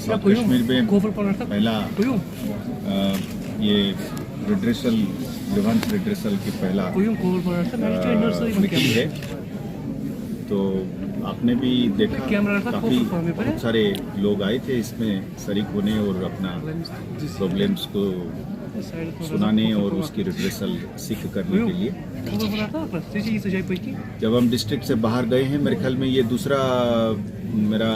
South Kashmir में पहला ये रिड्रेसल लिवांस रिड्रेसल की पहला मीटिंग है। तो आपने भी देखा काफ़ी बहुत सारे लोग आए थे इसमें शरीक होने और अपना प्रॉब्लम्स को सुनाने और उसकी रिड्रेसल सीख करने के लिए। जब हम डिस्ट्रिक्ट से बाहर गए हैं, मेरे ख्याल में ये दूसरा मेरा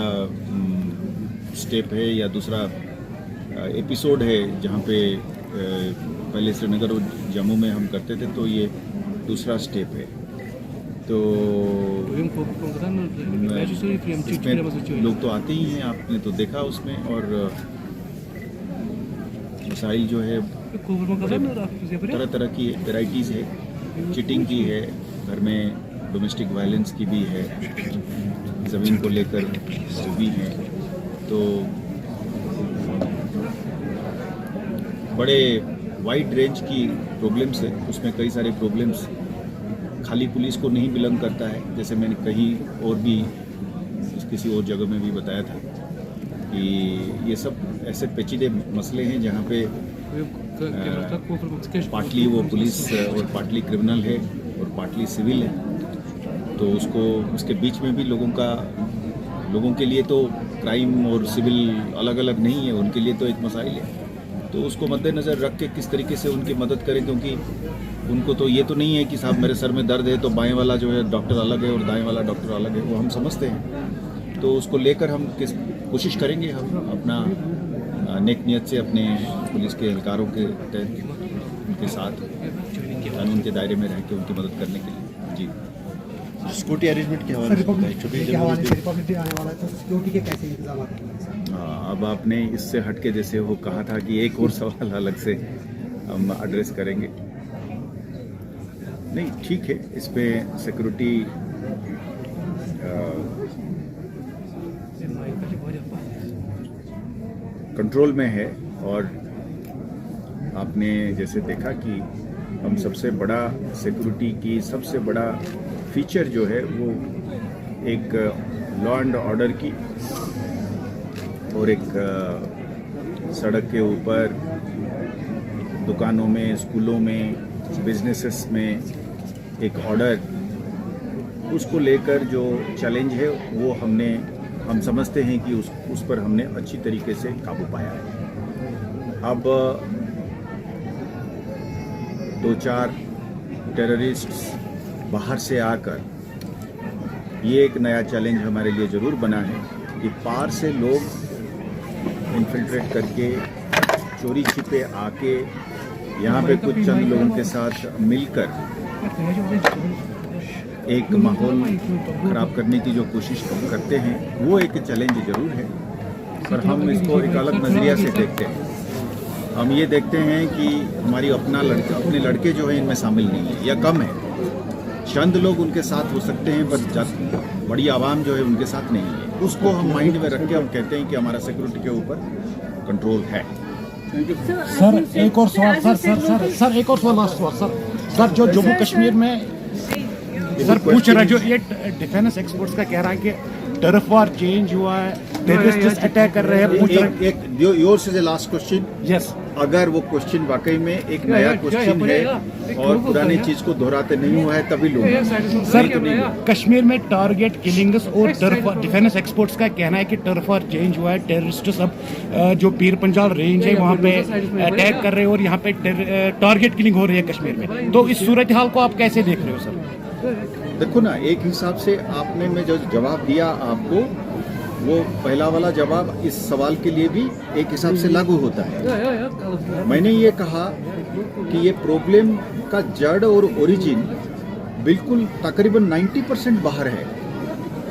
स्टेप है या दूसरा एपिसोड है जहाँ पे पहले श्रीनगर और जम्मू में हम करते थे, तो ये दूसरा स्टेप है। तो इसमें लोग तो आते ही हैं, आपने तो देखा उसमें। और मिसाइल जो है तरह तरह की वेराइटीज़ है, चिटिंग की है, घर में डोमेस्टिक वायलेंस की भी है, ज़मीन को लेकर भी है। तो बड़े वाइड रेंज की प्रॉब्लम्स है उसमें। कई सारे प्रॉब्लम्स खाली पुलिस को नहीं बिलोंग करता है, जैसे मैंने कहीं और भी किसी और जगह में भी बताया था कि ये सब ऐसे पेचीदे मसले हैं जहाँ पे पार्टली वो पुलिस और पार्टली क्रिमिनल है और पार्टली सिविल है। तो उसके बीच में भी लोगों के लिए तो क्राइम और सिविल अलग अलग नहीं है, उनके लिए तो एक मसाइल है। तो उसको मद्देनज़र रख के किस तरीके से उनकी मदद करें, क्योंकि उनको तो ये तो नहीं है कि साहब मेरे सर में दर्द है तो बाएं वाला जो है डॉक्टर अलग है और दाएं वाला डॉक्टर अलग है, वो हम समझते हैं। तो उसको लेकर हम कोशिश करेंगे हम अपना नेक नियत से अपने पुलिस के एहलकारों के तहत उनके साथ कानून के दायरे में रह के उनकी मदद करने के लिए। जी, सिक्योरिटी अरेंजमेंट के हवाले से अब आपने इससे हट के जैसे वो कहा था कि एक और सवाल अलग से हम एड्रेस करेंगे। नहीं, ठीक है, इस पे सिक्योरिटी कंट्रोल में है। और आपने जैसे देखा कि हम सबसे बड़ा सिक्योरिटी की सबसे बड़ा फीचर जो है वो एक लॉ एंड ऑर्डर की और एक सड़क के ऊपर, दुकानों में, स्कूलों में, बिजनेसेस में एक ऑर्डर, उसको लेकर जो चैलेंज है वो हम समझते हैं कि उस पर हमने अच्छी तरीके से काबू पाया है। अब 2-4 टेररिस्ट्स बाहर से आकर ये एक नया चैलेंज हमारे लिए ज़रूर बना है कि पार से लोग इन्फिल्ट्रेट करके चोरी छिपे आके यहाँ पे कुछ चंद लोगों के साथ मिलकर एक माहौल खराब करने की जो कोशिश करते हैं, वो एक चैलेंज जरूर है। पर हम इसको एक अलग नज़रिया से देखते हैं। हम ये देखते हैं कि हमारी अपने लड़के जो हैं इनमें शामिल नहीं है या कम है। चंद लोग उनके साथ हो सकते हैं, बस बड़ी आवाम जो है उनके साथ नहीं है। उसको हम माइंड में रख के हम कहते हैं कि हमारा सिक्योरिटी के ऊपर कंट्रोल है। सर एक और सवाल, सर एक और सवाल, लास्ट सवाल सर जो जम्मू कश्मीर में सर पूछ रहा है, जो ये डिफेंस एक्सपर्ट्स का कह रहा है कि टर्फ वार चेंज हुआ है, टेररिस्ट अटैक कर रहे हैं। योर से लास्ट क्वेश्चन, यस, अगर वो क्वेश्चन वाकई में एक नया क्वेश्चन है और पुरानी चीज को दोहराते नहीं हुआ है तभी लोग सर कश्मीर में टारगेट किलिंग्स और टर्फ, डिफेंस एक्सपर्ट्स का कहना है कि टर्फ वार चेंज हुआ है, टेररिस्ट सब जो पीर पंजाल रेंज है वहाँ पे अटैक कर रहे हैं और यहाँ पे टारगेट किलिंग हो रही है कश्मीर में। तो इस सूरत हाल को आप कैसे देख रहे हो सर? देखो ना, एक हिसाब से आपने मैं जो जवाब दिया आपको, वो पहला वाला जवाब इस सवाल के लिए भी एक हिसाब से लागू होता है। मैंने ये कहा कि ये प्रॉब्लम का जड़ और ओरिजिन बिल्कुल तकरीबन 90% बाहर है।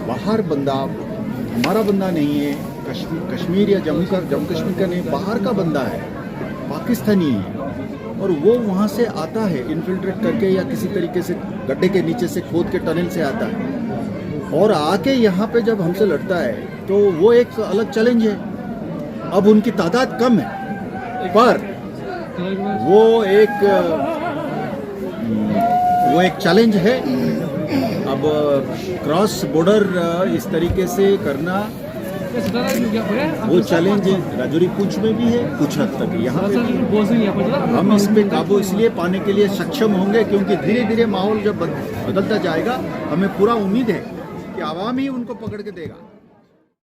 बाहर बंदा हमारा बंदा नहीं है, कश्मीर या जम्मू कश्मीर का नहीं, बाहर का बंदा है, पाकिस्तानी है। और वो वहाँ से आता है इन्फिल्ट्रेट करके या किसी तरीके से गड्ढे के नीचे से खोद के टनल से आता है और आके यहाँ पे जब हमसे लड़ता है, तो वो एक अलग चैलेंज है। अब उनकी तादाद कम है, पर वो एक चैलेंज है। अब क्रॉस बॉर्डर इस तरीके से करना वो चैलेंज राजौरी पुंछ में भी है, कुछ हद तक यहाँ पे भी है। हम इस पे काबू इसलिए पाने के लिए सक्षम होंगे क्योंकि धीरे धीरे माहौल जब बदलता जाएगा, हमें पूरा उम्मीद है कि आवाम ही उनको पकड़ के देगा।